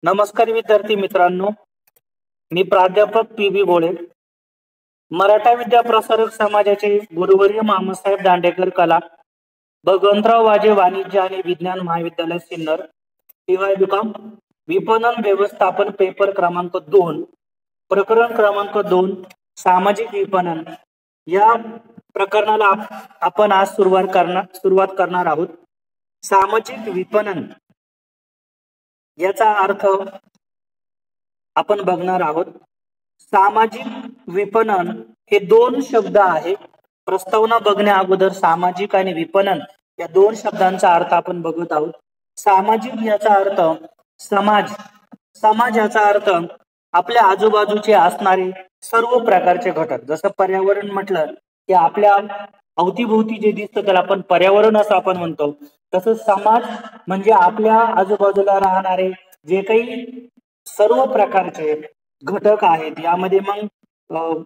नमस्कार विद्यार्थी मित्रांनो, मी प्राध्यापक पी.बी. भोळे, मराठा विद्या प्रसारक समाजाचे गुरुवर्य मामासाहेब दांडेकर कला, भगवंतराव वाजे वाणिज्य आणि विज्ञान महाविद्यालय सिन्नर, टी.वाय.बी.कॉम, विपणन व्यवस्थापन पेपर क्रमांक 2, प्रकरण क्रमांक 2, सामाजिक विपणन या प्रकरणाला आपण आज सुरुवात करणार आहोत. सामाजिक विपणन याचा अर्थ आपण बघणार आहोत. सामाजिक विपणन हे दोन शब्द आहेत. प्रस्तावना बघण्या अगोदर सामाजिक आणि विपणन या दोन शब्दांचा अर्थ आपण बघत आहोत. सामाजिक याचा अर्थ समाज, समाज याचा अर्थ आपल्या आजूबाजूचे असणारे सर्व प्रकारचे घटक. जसं पर्यावरण म्हटलं की आपल्या अवतीभोवती जे दिसतं त्याला आपण पर्यावरण असं आपण म्हणतो. तसंच समाज म्हणजे आपल्या आजूबाजूला राहणारे जे काही सर्व प्रकारचे घटक आहेत. यामध्ये मग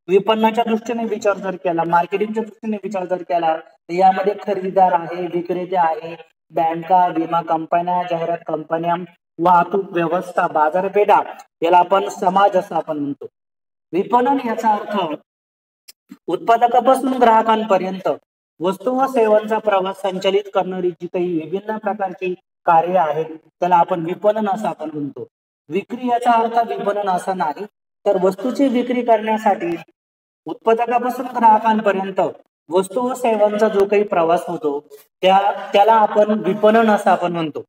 विपणनाच्या दृष्टीने विचार जर केला, मार्केटिंगच्या दृष्टीने विचार जर केला तर यामध्ये खरेदीदार आहे, विक्रेते आहे, बँका, विमा कंपन्या, जाहिरात कंपन्या, वाहतूक व्यवस्था, बाजारपेठा याला आपण समाज असं आपण म्हणतो. विपणन याचा अर्थ उत्पादकापासून ग्राहकांपर्यंत वस्तू व सेवांचा प्रवास संचालित करणारी जी काही विभिन्न प्रकारची कार्य आहेत त्याला आपण विपणन असं आपण म्हणतो. विक्री याचा अर्थ विपणन असा नाही, तर वस्तूची विक्री करण्यासाठी उत्पादकापासून ग्राहकांपर्यंत वस्तू व सेवांचा जो काही प्रवास होतो त्याला आपण विपणन असं आपण म्हणतो.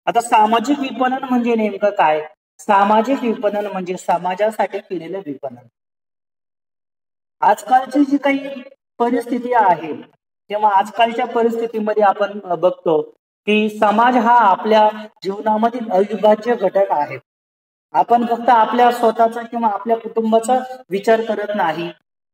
आता सामाजिक विपणन म्हणजे नेमकं काय? सामाजिक विपणन म्हणजे समाजासाठी केलेलं विपणन. आजकालची जी काही परिस्थिती आहे तेव्हा आजकालच्या परिस्थितीमध्ये आपण बघतो की समाज हा आपल्या जीवनामधील अविभाज्य घटक आहे. आपण फक्त आपल्या स्वतःचा किंवा आपल्या कुटुंबाचा विचार करत नाही.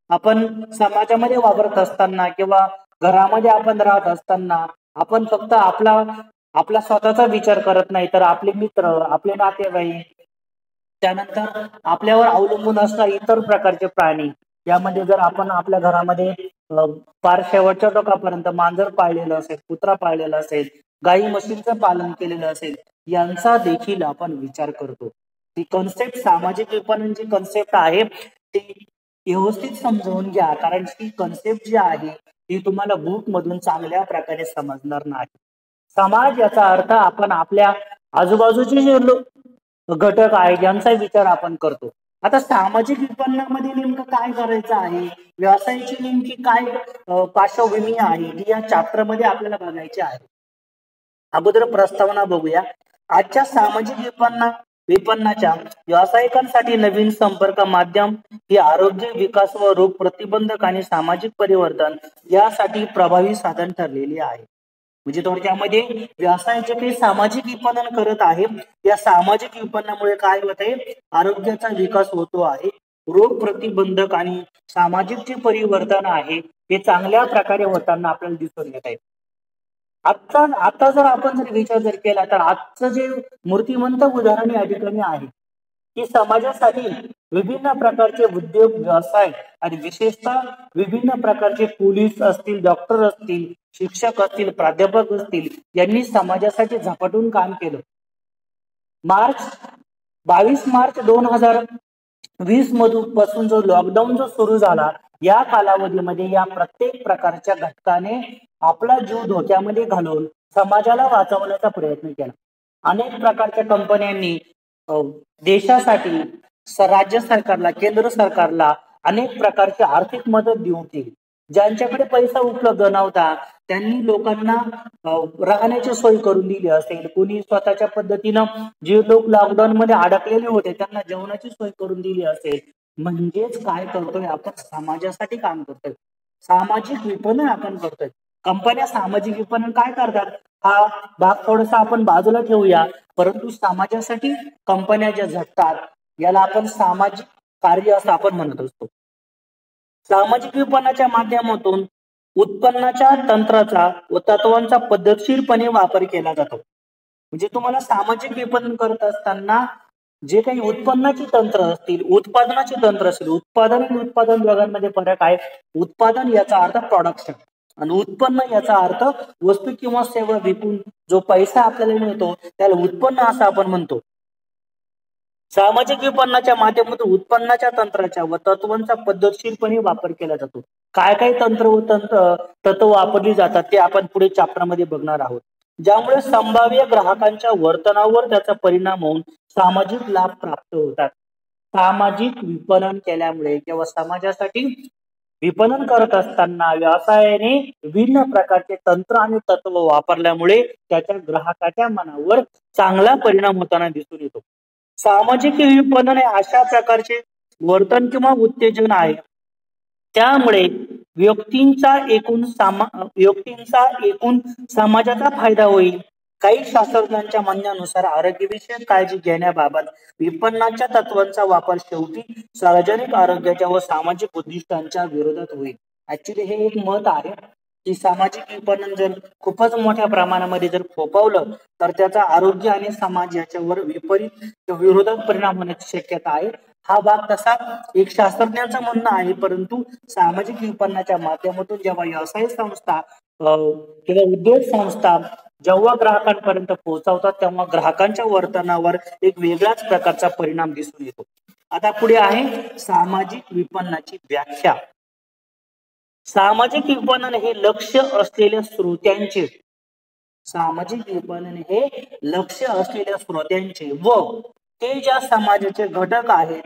आपण समाजामध्ये वावरत असताना किंवा घरामध्ये आपण राहत असताना आपण फक्त आपला स्वतःचा विचार करत नाही, तर आपले मित्र, आपले नातेवाईक, त्यानंतर आपल्यावर अवलंबून असणारे इतर प्रकारचे प्राणी. यामध्ये जर आपण आपल्या घरामध्ये फार शेवटच्या टोकापर्यंत मांजर पाळलेलं असेल, कुत्रा पाळलेला असेल, गाई म्हशींचं पालन केलेलं असेल, यांचा देखील आपण विचार करतो. ती कन्सेप्ट, सामाजिक विपणन जी कन्सेप्ट आहे ती व्यवस्थित समजावून घ्या, कारण ही कन्सेप्ट जी आहे ती तुम्हाला बुक मधून चांगल्या प्रकारे समजणार नाही. समाज याचा अर्थ आपण आपल्या आजूबाजूचे जे घटक आहेत यांचा विचार आपण करतो. आता सामाजिक विपणनामध्ये नेमकं काय करायचं आहे, व्यवसायाची नेमकी काय पार्श्वभूमी आहे ही या चॅप्टर मध्ये आपल्याला बघायची आहे. अगोदर प्रस्तावना बघूया. आजच्या सामाजिक विपणनाच्या व्यावसायिकांसाठी नवीन संपर्क माध्यम ही आरोग्य, विकास व रोग प्रतिबंधक आणि सामाजिक परिवर्तन यासाठी प्रभावी साधन ठरलेली आहे. म्हणजे थोडक्यामध्ये व्यवसाय जे काही सामाजिक विपणन करत आहे या सामाजिक विपणनामुळे काय होत आहे, आरोग्याचा विकास होतो आहे, रोग प्रतिबंधक आणि सामाजिक जे परिवर्तन आहे ते चांगल्या प्रकारे होताना आपल्याला दिसून येत आहे. आता जर आपण विचार केला तर आजचं जे मूर्तिमंत उदाहरण या ठिकाणी आहे की समाजासाठी विभिन्न प्रकारचे उद्योग, व्यवसाय आणि विशेषतः विभिन्न प्रकारचे पोलीस असतील, डॉक्टर असतील, शिक्षक असतील, प्राध्यापक असतील, यांनी समाजासाठी झपाटून काम केलं. 22 मार्च 2020 पासून जो लॉकडाऊन जो सुरू झाला या कालावधीमध्ये या प्रत्येक प्रकारच्या घटकाने आपला जीव धोक्यामध्ये घालून समाजाला वाचवण्याचा प्रयत्न केला. अनेक प्रकारच्या कंपन्यांनी देशासाठी राज्य सरकारला, केंद्र सरकारला अनेक प्रकारची आर्थिक मदत देऊन केली. ज्यांच्याकडे पैसा उपलब्ध नव्हता त्यांनी लोकांना राहण्याची सोय करून दिली असेल, कोणी स्वतःच्या पद्धतीनं जे लोक लॉकडाऊन मध्ये अडकलेले होते त्यांना जेवणाची सोय करून दिली असेल. म्हणजेच काय करतोय आपण, समाजासाठी काम करतोय, सामाजिक विपणन आपण करतोय. कंपन्या सामाजिक विपणन काय करतात हा भाग थोडासा आपण बाजूला ठेवूया, परंतु समाजासाठी कंपन्या ज्या झटतात याला आपण सामाजिक कार्य असं आपण म्हणत असतो. सामाजिक विपणनाच्या माध्यमातून उत्पन्नाच्या तंत्राचा व तत्वांचा पद्धतशीरपणे वापर केला जातो. म्हणजे तुम्हाला सामाजिक विपणन करत असताना जे काही उत्पन्नाची तंत्र असतील, उत्पादनाची तंत्र असतील, उत्पादन आणि उत्पादन दोघांमध्ये फरक आहे. उत्पादन याचा अर्थ प्रोडक्शन आणि उत्पन्न याचा अर्थ वस्तू किंवा सेवा विकून जो पैसा आपल्याला मिळतो त्याला उत्पन्न असं आपण म्हणतो. सामाजिक विपणनाच्या माध्यमातून उत्पन्नाच्या तंत्राच्या व तत्वांचा पद्धतशीरपणे वापर केला जातो. काय काय तंत्र व तत्व वापरली जातात ते आपण पुढे चॅप्टर मध्ये बघणार आहोत, ज्यामुळे संभाव्य ग्राहकांच्या वर्तनावर त्याचा परिणाम होऊन सामाजिक लाभ प्राप्त होतात. सामाजिक विपणन केल्यामुळे किंवा समाजासाठी विपणन करत असताना व्यवसायाने विभिन्न प्रकारचे तंत्र आणि तत्व वापरल्यामुळे त्याच्या ग्राहकाच्या मनावर चांगला परिणाम होताना दिसून येतो. सामाजिक विपणन हे अशा प्रकारचे वर्तन किंवा उत्तेजन आहे, त्यामुळे व्यक्तींचा एकूण समाजाचा फायदा होईल. काही शास्त्रज्ञांच्या म्हणण्यानुसार आरोग्यविषयक काळजी घेण्याबाबत विपणनाच्या तत्वांचा वापर शेवटी सार्वजनिक आरोग्याच्या व सामाजिक उद्दिष्टांच्या विरोधात होईल. ऍक्च्युली हे एक मत आहे की सामाजिक विपणन जर खूपच मोठ्या प्रमाणामध्ये जर फोफावलं तर त्याचा आरोग्य आणि समाज याच्यावर विपरीत विरोधात परिणाम होण्याची शक्यता आहे. हा भाग तसा एक शास्त्रज्ञांचं म्हणणं आहे, परंतु सामाजिक विपणनाच्या माध्यमातून जेव्हा व्यवसाय संस्था किंवा उद्योग संस्था जेव्हा ग्राहकांपर्यंत पोहोचवतात तेव्हा ग्राहकांच्या वर्तनावर एक वेगळ्याच प्रकारचा परिणाम दिसून येतो. आता पुढे आहे सामाजिक विपणनाची व्याख्या. सामाजिक विपणन हे लक्ष असलेल्या श्रोत्यांचे व ते ज्या समाजाचे घटक आहेत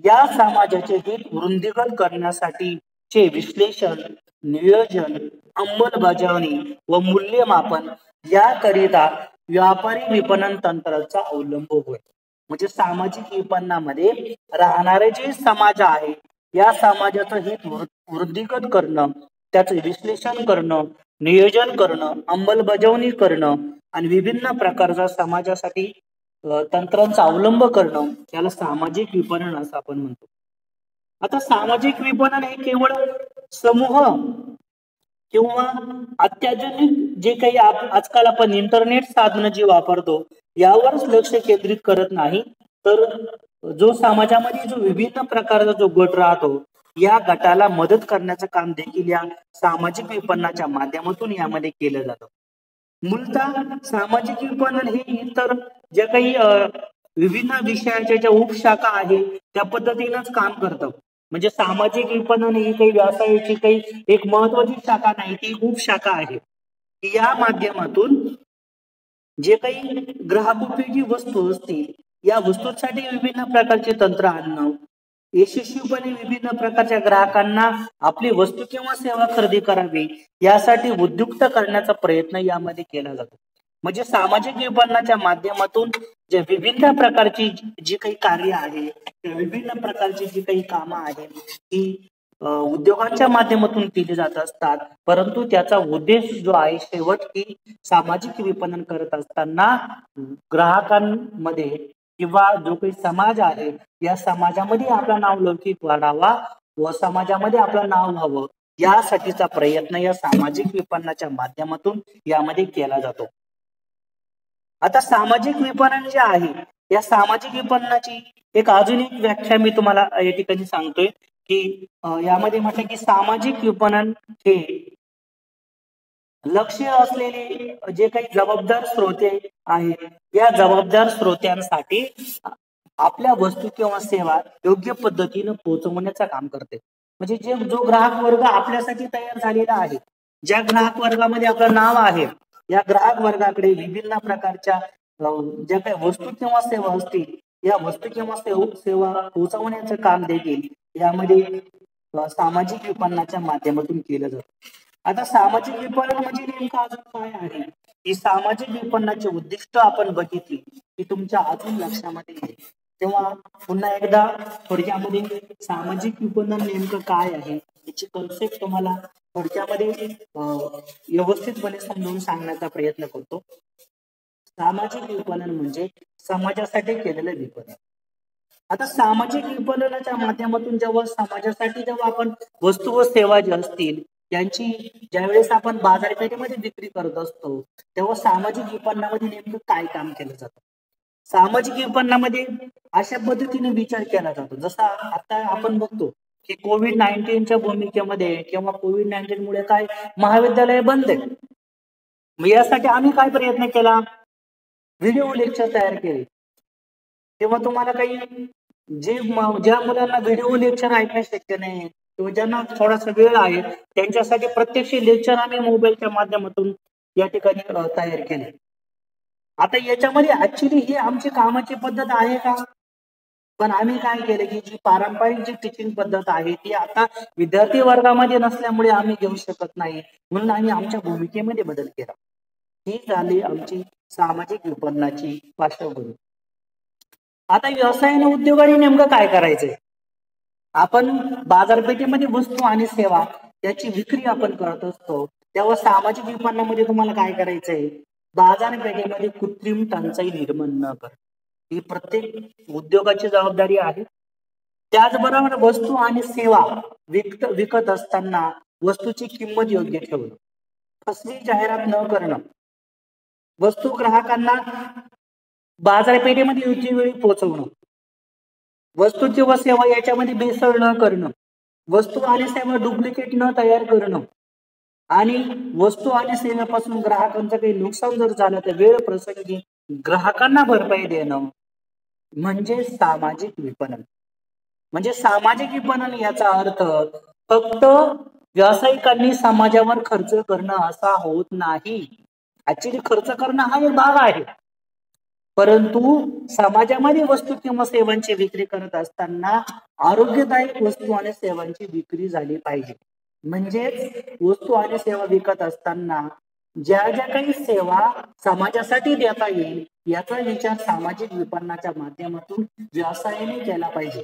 या समाजाचे हित वृद्धिंगत करण्यासाठीचे विश्लेषण, नियोजन, अंमलबजावणी व मूल्यमापन याकरिता व्यापारी विपणन तंत्राचा अवलंब होय. म्हणजे सामाजिक विपणनामध्ये राहणारे जे समाज आहे या समाजाचं हित वृद्धिंगत करणं, त्याचं विश्लेषण करणं, नियोजन करणं, अंमलबजावणी करणं आणि विभिन्न प्रकारच्या समाजासाठी तंत्रांचा अवलंब करणं याला सामाजिक विपणन असं आपण म्हणतो. आता सामाजिक विपणन हे केवळ समूह किंवा अत्याधुनिक जे काही आजकाल आपण इंटरनेट साधनं जी वापरतो यावरच लक्ष केंद्रित करत नाही, तर जो समाजामध्ये जो विभिन्न प्रकारचा जो गट राहतो या गटाला मदत करण्याचं काम देखील या सामाजिक विपणनाच्या माध्यमातून यामध्ये केलं जातं. मूलतः सामाजिक विपणन हे इतर ज्या काही विभिन्न विषयाच्या ज्या उपशाखा आहे त्या पद्धतीनंच काम करतं. म्हणजे सामाजिक विपणन ही काही व्यवसायाची काही एक महत्वाची शाखा नाही, ती उपशाखा आहे. या माध्यमातून जे काही ग्राहकोपयोगी वस्तू असतील या वस्तूंसाठी विभिन्न प्रकारचे तंत्र आणणं, यशस्वीपणे विभिन्न प्रकारच्या ग्राहकांना आपली वस्तू किंवा सेवा खरेदी करावी यासाठी उद्युक्त करण्याचा प्रयत्न यामध्ये केला जातो. म्हणजे सामाजिक विपणनाच्या माध्यमातून जे विभिन्न प्रकारची जी काही कार्य आहे, विभिन्न प्रकारची जी काही कामं आहेत ती उद्योगांच्या माध्यमातून केली जात असतात, परंतु त्याचा उद्देश जो आहे शेवट की सामाजिक विपणन करत असताना ग्राहकांमध्ये किंवा जो काही समाज आहे या समाजामध्ये आपला नाव लौकिक वाढावा व समाजामध्ये आपलं नाव व्हावं यासाठीचा प्रयत्न या सामाजिक विपणनाच्या माध्यमातून यामध्ये केला जातो. आता सामाजिक विपणन जे आहे या सामाजिक विपणनाची एक अजून एक व्याख्या मी तुम्हाला या ठिकाणी सांगतोय की यामध्ये म्हटलं की सामाजिक विपणन हे लक्ष असलेले जे काही जबाबदार श्रोते आहेत या जबाबदार श्रोत्यांसाठी आपल्या वस्तू किंवा सेवा योग्य पद्धतीनं पोहोचवण्याचं काम करते. म्हणजे जो ग्राहक वर्ग आपल्यासाठी तयार झालेला आहे, ज्या ग्राहक वर्गामध्ये आपलं नाव आहे या ग्राहक वर्गाकडे विभिन्न प्रकारच्या ज्या काही वस्तू किंवा सेवा असतील या वस्तू किंवा सेवा पोहोचवण्याचं काम देखील यामध्ये सामाजिक विपणनाच्या माध्यमातून केलं जातं. आता सामाजिक विपणन म्हणजे नेमकं अजून काय आहे, ही सामाजिक विपणनाचे उद्दिष्ट आपण बघितली की तुमच्या अजून लक्षामध्ये येईल. तेव्हा पुन्हा एकदा थोडक्यामध्ये सामाजिक विपणन नेमकं काय आहे याची कन्सेप्ट तुम्हाला थोडक्यामध्ये व्यवस्थितपणे समजावून सांगण्याचा प्रयत्न करतो. सामाजिक विपणन म्हणजे समाजासाठी केलेलं विपणन. आता सामाजिक विपणनाच्या माध्यमातून जेव्हा समाजासाठी जेव्हा आपण वस्तू व सेवा ज्या असतील यांची ज्यावेळेस आपण बाजारपेठेमध्ये विक्री करत असतो तेव्हा सामाजिक विपणनामध्ये नेमकं काय काम केलं जातं. सामाजिक विपणनामध्ये अशा पद्धतीने विचार केला जातो, जसा आता आपण बघतो की कोविड-19च्या भूमिकेमध्ये किंवा कोविड-19 मुळे काय महाविद्यालय बंद आहे. मग यासाठी आम्ही काय प्रयत्न केला, व्हिडिओ लेक्चर तयार केले. तेव्हा तुम्हाला काही ज्या मुलांना व्हिडिओ लेक्चर ऐकणे शक्य नाही किंवा ज्यांना थोडासा वेळ आहे त्यांच्यासाठी प्रत्यक्ष लेक्चर आम्ही मोबाईलच्या माध्यमातून या ठिकाणी तयार केले. आता याच्यामध्ये ऍक्च्युली ही आमची कामाची पद्धत आहे का? पण आम्ही काय केलं की जी पारंपरिक जी टीचिंग पद्धत आहे ती आता विद्यार्थी वर्गामध्ये नसल्यामुळे आम्ही घेऊ शकत नाही, म्हणून आम्ही आमच्या भूमिकेमध्ये बदल केला. ही झाली आमची सामाजिक विपणनाची पार्श्वभूमी. आता व्यवसाय आणि उद्योगाने नेमकं काय करायचंय? आपण बाजारपेठेमध्ये वस्तू आणि सेवा याची विक्री आपण करत असतो, तेव्हा सामाजिक विपणनामध्ये तुम्हाला काय करायचंय? बाजारपेठेमध्ये कृत्रिम टंचाई निर्माण न कर, ही प्रत्येक उद्योगाची जबाबदारी आहे. त्याचबरोबर वस्तू आणि सेवा विकत असताना वस्तूची किंमत योग्य ठेवणं, फसवी जाहिरात न करणं, वस्तू ग्राहकांना बाजारपेठेमध्ये योग्य वेळी पोहोचवणं, वस्तू किंवा सेवा याच्यामध्ये भेसळ न करणं, वस्तू आणि सेवा डुप्लिकेट न तयार करणं आणि वस्तू आणि सेवेपासून ग्राहकांचं काही नुकसान जर झालं तर वेळ प्रसंगी ग्राहकांना भरपाई देणं म्हणजे सामाजिक विपणन. म्हणजे सामाजिक विपणन याचा अर्थ फक्त व्यावसायिकांनी समाजावर खर्च करणं असा होत नाही. ऍक्च्युली खर्च करणं हा एक भाग आहे, परंतु समाजामध्ये वस्तू किंवा सेवांची विक्री करत असताना आरोग्यदायक वस्तू आणि सेवांची विक्री झाली पाहिजे. म्हणजेच वस्तू आणि सेवा विकत असताना ज्या ज्या काही सेवा समाजासाठी देता येईल याचा विचार सामाजिक विपणनाच्या माध्यमातून व्यवसायाने केला पाहिजे.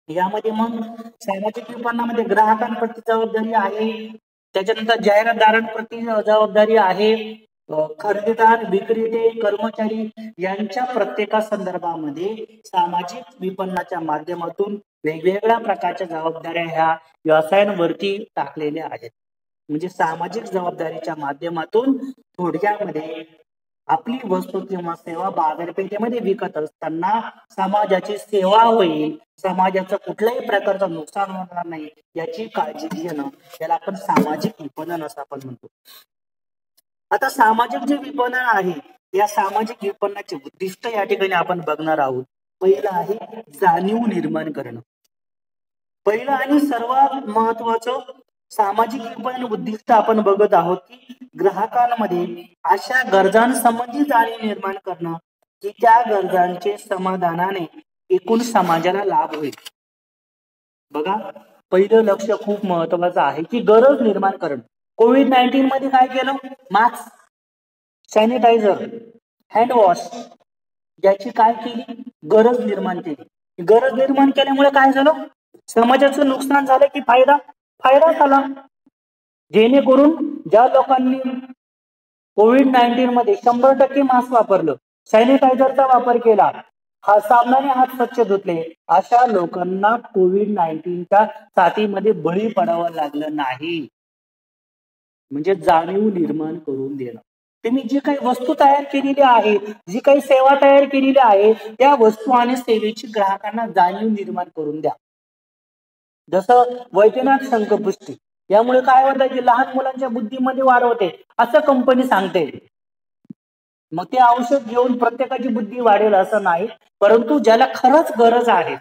यामध्ये मग सामाजिक विपणनामध्ये ग्राहकांप्रती जबाबदारी आहे, त्याच्यानंतर जाहिरातदारांप्रती जबाबदारी आहे, खरेदीदार, विक्रेते, कर्मचारी यांच्या प्रत्येका संदर्भामध्ये सामाजिक विपणनाच्या माध्यमातून वेगवेगळ्या प्रकारच्या जबाबदाऱ्या ह्या व्यवसायांवरती टाकलेल्या आहेत. म्हणजे सामाजिक जबाबदारीच्या माध्यमातून थोडक्यामध्ये आपली वस्तू किंवा सेवा बाजारपेठेमध्ये विकत असताना समाजाची सेवा होईल, समाजाचं कुठल्याही प्रकारचं नुकसान होणार नाही याची काळजी घेणं, त्याला आपण सामाजिक विपणन असं आपण म्हणतो. आता सामाजिक जे विपणन आहे या सामाजिक विपणनाचे उद्दिष्ट या ठिकाणी आपण बघणार आहोत. पहिलं आहे जाणीव निर्माण करणं. पहिलं आणि सर्वात महत्वाचं सामाजिक विपणन उद्दिष्ट आपण बघत आहोत की ग्राहकांमध्ये अशा गरजांसंबंधी जाणीव निर्माण करणं की त्या गरजांचे समाधानाने एकूण समाजाला लाभ होईल. बघा, पहिलं लक्ष खूप महत्वाचं आहे की गरज निर्माण करणं. कोविड-19 मध्ये काय केलं? मास्क, सॅनिटायझर, हँडवॉश याची काय केली? गरज निर्माण केली. गरज निर्माण केल्यामुळे काय झालं? समाजाचं नुकसान झालं की फायदा झाला. जेणेकरून ज्या लोकांनी कोविड-19 मध्ये 100% मास्क वापरलं, सॅनिटायझरचा वापर केला, साबणाने हात स्वच्छ धुतले, अशा लोकांना कोविड-19च्या साथीमध्ये बळी पडावं लागलं नाही. म्हणजे जाणीव निर्माण करून देणं. तुम्ही जी काही वस्तू तयार केलेली आहे, जी काही सेवा तयार केलेली आहे, त्या वस्तू आणि सेवेची ग्राहकांना जाणीव निर्माण करून द्या. जसं वैद्यनाथ शंखपुष्टी, यामुळे काय होतं की लहान मुलांच्या बुद्धीमध्ये वाढ होते असं कंपनी सांगते. मग ते औषध घेऊन प्रत्येकाची बुद्धी वाढेल असं नाही, परंतु ज्याला खरंच गरज आहे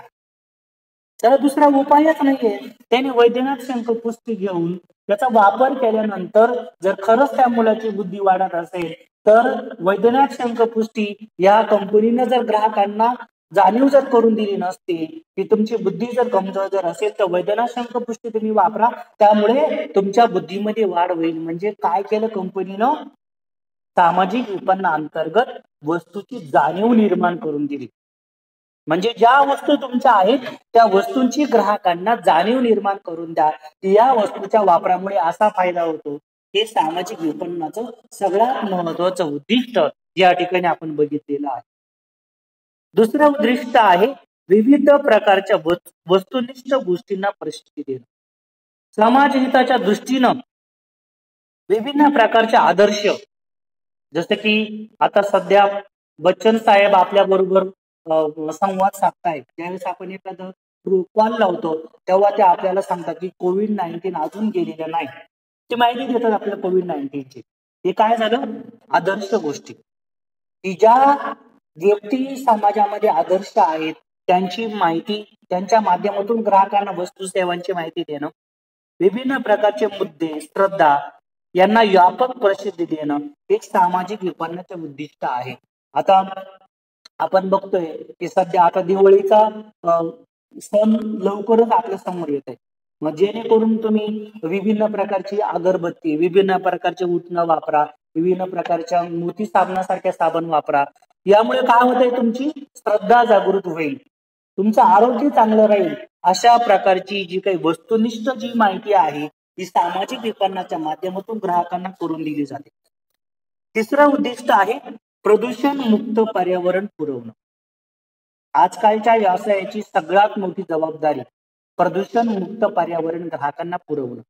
त्याला दुसरा उपायच नाहीये, त्याने वैद्यनाथ शंखपुष्टी घेऊन त्याचा वापर केल्यानंतर जर खरंच त्या मुलाची बुद्धी वाढत असेल तर वैद्यनाथ शंखपुष्टी या कंपनीने जर ग्राहकांना जाणीव जर करून दिली नसती की तुमची बुद्धी जर कमजोर जर असेल तर वैद्यनाथ शंखपुष्टी तुम्ही वापरा, त्यामुळे तुमच्या बुद्धीमध्ये वाढ होईल. म्हणजे काय केलं कंपनीनं? सामाजिक विपणनाअंतर्गत वस्तूची जाणीव निर्माण करून दिली. म्हणजे ज्या वस्तू तुमच्या आहेत त्या वस्तूंची ग्राहकांना जाणीव निर्माण करून द्या की या वस्तूच्या वापरामुळे असा फायदा होतो. हे सामाजिक विपणनाचं सगळ्यात महत्वाचं उद्दिष्ट या ठिकाणी आपण बघितलेलं आहे. दुसरं उद्दिष्ट आहे विविध प्रकारच्या वस्तुनिष्ठ गोष्टींना प्रसिद्धी देणं. समाज हिताच्या दृष्टीनं विभिन्न प्रकारचे आदर्श, जसं की आता सध्या बच्चन साहेब आपल्या बरोबर संवाद साधतायत, त्यावेळेस आपण एखादं कॉल लावतो तेव्हा ते आपल्याला सांगतात की कोविड-19 अजून गेलेलं नाही. ती माहिती देतात आपल्याला कोविड-19ची. हे काय झालं? आदर्श गोष्टी, की ज्या व्यक्ती समाजामध्ये आदर्श आहेत त्यांची माहिती, त्यांच्या माध्यमातून ग्राहकांना वस्तू सेवांची माहिती देणं, विभिन्न प्रकारचे मुद्दे, श्रद्धा यांना व्यापक प्रसिद्धी देणं एक सामाजिक विपणनाचे उद्दिष्ट आहे. आता आपण बघतोय की सध्या आता दिवाळीचा सण लवकरच आपल्या समोर येत आहे. मग जेणेकरून तुम्ही विभिन्न प्रकारची अगरबत्ती, विभिन्न प्रकारचे उटणं वापरा, विभिन्न प्रकारच्या मोती साबणासारख्या साबण वापरा. यामुळे काय होतंय? तुमची श्रद्धा जागृत होईल, तुमचं आरोग्य चांगलं राहील. अशा प्रकारची जी काही वस्तुनिष्ठ जी माहिती आहे ती सामाजिक विपणनाच्या माध्यमातून ग्राहकांना करून दिली जाते. तिसरं उद्दिष्ट आहे प्रदूषण मुक्त पर्यावरण पुरवणं. आजकालच्या व्यवसायाची सगळ्यात मोठी जबाबदारी प्रदूषण मुक्त पर्यावरण ग्राहकांना पुरवणं.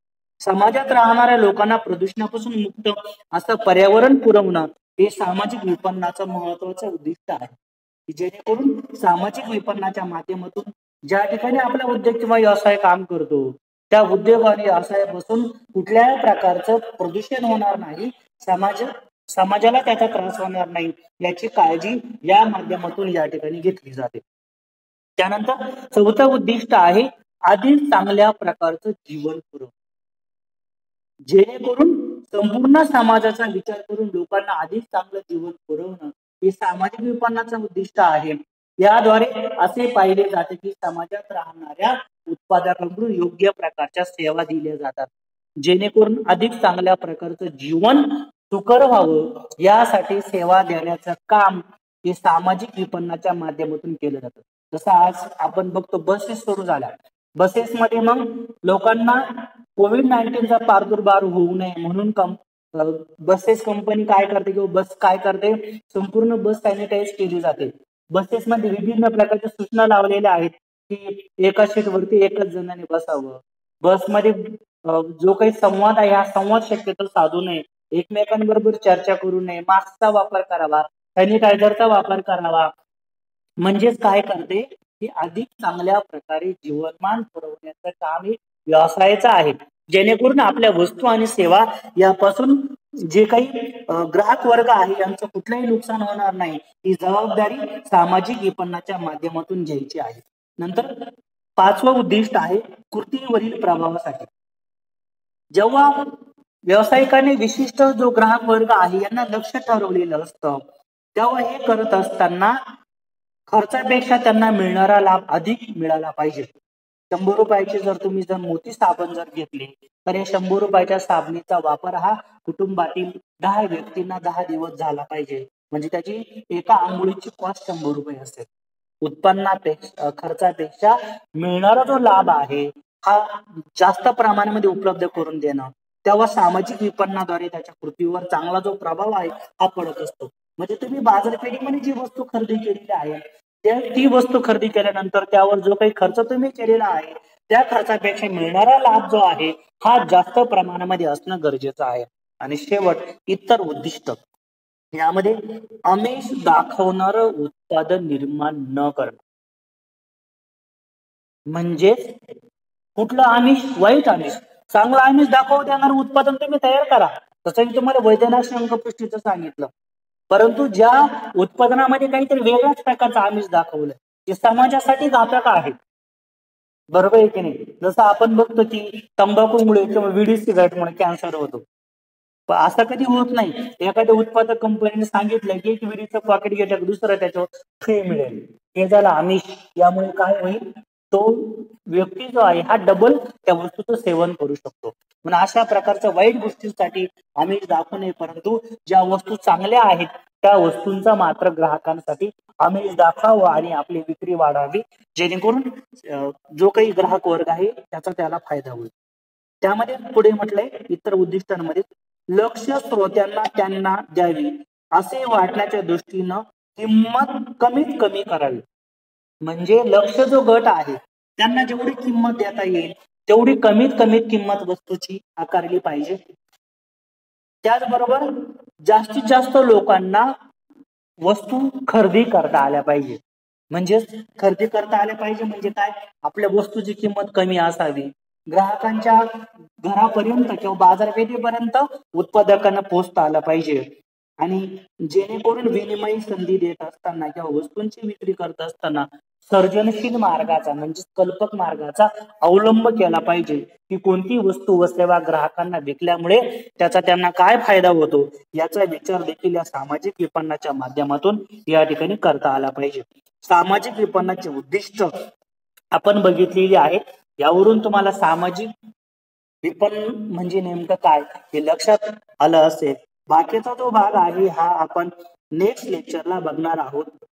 समाजात राहणाऱ्या लोकांना प्रदूषणापासून मुक्त असं पर्यावरण पुरवणं हे सामाजिक विपणनाचं महत्वाचं उद्दिष्ट आहे, की जेणेकरून सामाजिक विपणनाच्या माध्यमातून ज्या ठिकाणी आपला उद्योग किंवा व्यवसाय काम करतो त्या उद्योग आणि व्यवसायापासून कुठल्याही प्रकारचं प्रदूषण होणार नाही, समाजाला त्याचा त्रास होणार नाही याची काळजी या माध्यमातून या ठिकाणी घेतली जाते. त्यानंतर चौथं उद्दिष्ट आहे अधिक चांगल्या प्रकारचं जीवन पुरवणं, जेणेकरून संपूर्ण समाजाचा विचार करून लोकांना अधिक चांगलं जीवन पुरवणं हे सामाजिक विपणनाचं उद्दिष्ट आहे. याद्वारे असे पाहिले जाते की समाजात राहणाऱ्या उत्पादकांकडून योग्य प्रकारच्या सेवा दिल्या जातात, जेणेकरून अधिक चांगल्या प्रकारचं जीवन सुकर व्हावं यासाठी सेवा देण्याचं काम हे सामाजिक विपणनाच्या माध्यमातून केलं जातं. जसं आज आपण बघतो बसेस सुरू झाल्या, बसेसमध्ये मग लोकांना कोविड-19चा प्रादुर्भाव होऊ नये म्हणून बसेस कंपनी काय करते किंवा बस काय करते, संपूर्ण बस सॅनिटाईज केली जाते. बसेसमध्ये विभिन्न प्रकारच्या सूचना लावलेल्या आहेत की एका सीटवरती एकच जणांनी बसावं. बसमध्ये जो काही संवाद आहे हा संवाद शक्यतो साधू नये, एकमेकांबरोबर चर्चा करू नये, मास्कचा वापर करावा, सॅनिटायझरचा वापर करावा. म्हणजेच काय करते की अधिक चांगल्या प्रकारे जीवनमान पुरवण्याचं काम हे व्यवसायाचं आहे, जेणेकरून आपल्या वस्तू आणि सेवा यापासून जे काही ग्राहक वर्ग आहे यांचं कुठलंही नुकसान होणार नाही ही जबाबदारी सामाजिक विपणनाच्या माध्यमातून घ्यायची आहे. नंतर पाचवं उद्दिष्ट आहे कृतीवरील प्रभावासाठी. जेव्हा व्यावसायिकाने विशिष्ट जो ग्राहक वर्ग आहे यांना लक्ष ठरवलेलं असतं तेव्हा हे करत असताना खर्चापेक्षा त्यांना मिळणारा लाभ अधिक मिळाला पाहिजे. 100 रुपयाचे जर तुम्ही मोती साबण जर घेतले तर या 100 रुपयाच्या साबणीचा वापर हा कुटुंबातील 10 व्यक्तींना 10 दिवस झाला पाहिजे, म्हणजे त्याची एका आंघोळीची कॉस्ट 100 रुपये असेल. उत्पन्नापेक्षा खर्चापेक्षा मिळणारा जो लाभ आहे हा जास्त प्रमाणामध्ये उपलब्ध करून देणं, तेव्हा सामाजिक विपणनाद्वारे त्याच्या कृतीवर चांगला जो प्रभाव आहे हा पडत असतो. म्हणजे तुम्ही बाजारपेठेमध्ये जी वस्तू खरेदी केलेली आहे ती वस्तू खरेदी केल्यानंतर त्यावर जो काही खर्च तुम्ही केलेला आहे त्या खर्चापेक्षा मिळणारा लाभ जो आहे हा जास्त प्रमाणामध्ये असणं गरजेचं आहे. आणि शेवट इतर उद्दिष्ट, यामध्ये आमिष दाखवणारं उत्पादन निर्माण न करणं. म्हणजेच कुठलं आमिष? वाईट आमिष. चांगलं आमिष दाखवू देणारं उत्पादन तुम्ही तयार करा, तसं मी तुम्हाला वैद्यनाथ अंगपुष्टीचं सांगितलं. परंतु ज्या उत्पादनामध्ये काहीतरी वेगळ्याच प्रकारचं आमिष दाखवलं ते समाजासाठी घातक आहे, बरोबर आहे की नाही? जसं आपण बघतो की तंबाखूमुळे किंवा विडी सिगारेटमुळे कॅन्सर होतो, पण असं कधी होत नाही. एखाद्या उत्पादक कंपनीने सांगितलं की एक विडीचं पॉकेट घेतलं दुसरं त्याच्यावर फ्री मिळेल, हे झालं आमिष. यामुळे काय होईल? तो व्यक्ती जो आहे हा डबल त्या वस्तूचं सेवन करू शकतो. म्हणून अशा प्रकारच्या वाईट गोष्टींसाठी आमिष दाखवू नये, परंतु ज्या वस्तू चांगल्या आहेत त्या वस्तूंचा मात्र ग्राहकांसाठी आमिष दाखवावं आणि आपली विक्री वाढावी, जेणेकरून जो काही ग्राहक वर्ग आहे त्याचा त्याला फायदा होईल. त्यामध्ये पुढे म्हटलंय इतर उद्दिष्टांमध्ये लक्ष श्रोत्यांना त्यांना द्यावी असे वाटण्याच्या दृष्टीनं किंमत कमीत कमी करावी. म्हणजे लक्ष जो गट आहे त्यांना जेवढी किंमत देता येईल तेवढी कमीत कमीत किंमत वस्तूची आकारली पाहिजे. त्याचबरोबर जास्तीत जास्त लोकांना वस्तू खरेदी करता आल्या पाहिजे. म्हणजेच खरेदी करता आले पाहिजे म्हणजे काय, आपल्या वस्तूची किंमत कमी असावी, ग्राहकांच्या घरापर्यंत किंवा बाजारपेठेपर्यंत उत्पादकांना पोहोचता आलं पाहिजे, आणि जेणेकरून विनिमय संधी देत असताना किंवा वस्तूंची विक्री करत असताना सर्जनशील मार्गाचा म्हणजे कल्पक मार्गाचा अवलंब केला पाहिजे, की कोणती वस्तू व सेवा ग्राहकांना विकल्यामुळे त्याचा त्यांना काय फायदा होतो याचा विचार देखील या सामाजिक विपणनाच्या माध्यमातून या ठिकाणी करता आला पाहिजे. सामाजिक विपणनाचे उद्दिष्ट आपण बघितलेली आहेत. यावरून तुम्हाला सामाजिक विपणन म्हणजे नेमकं काय हे लक्षात आलं असेल. बाकीचा जो भाग आहे हा आपण नेक्स्ट लेक्चरला बघणार आहोत.